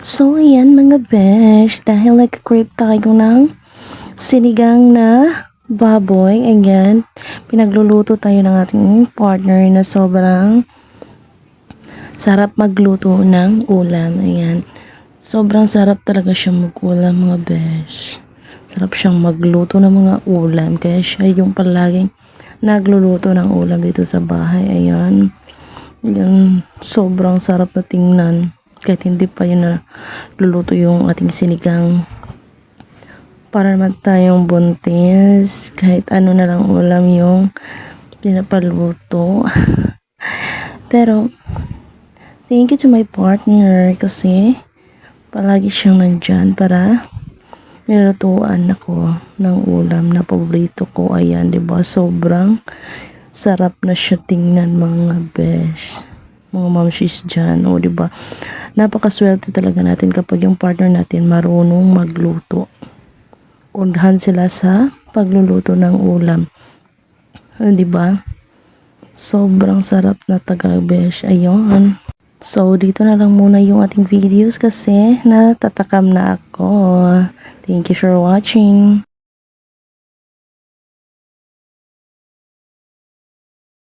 So, ayan mga besh, dahil nag-crave tayo ng sinigang na baboy, ayan, pinagluluto tayo ng ating partner na sobrang sarap magluto ng ulam, ayan. Sobrang sarap talaga siya mag-ulam mga besh. Sarap siyang magluto ng mga ulam, kaya siya yung palaging nagluluto ng ulam dito sa bahay, ayan. Yan, sobrang sarap na tingnan. Kahit hindi pa yun na luluto yung ating sinigang. Para naman tayong buntis. Kahit ano na lang ulam yung pinapaluto. Pero, thank you to my partner kasi palagi siyang nandyan para nilutuan ako ng ulam na paborito ko. Ayan, diba? Sobrang sarap na siya tingnan mga besh. Mga mamshis dyan, o diba? Napakaswerte talaga natin kapag yung partner natin marunong magluto. Undahan sila sa pagluluto ng ulam. O diba? Sobrang sarap na taga-besh. Ayun. So, dito na lang muna yung ating videos kasi natatakam na ako. Thank you for watching.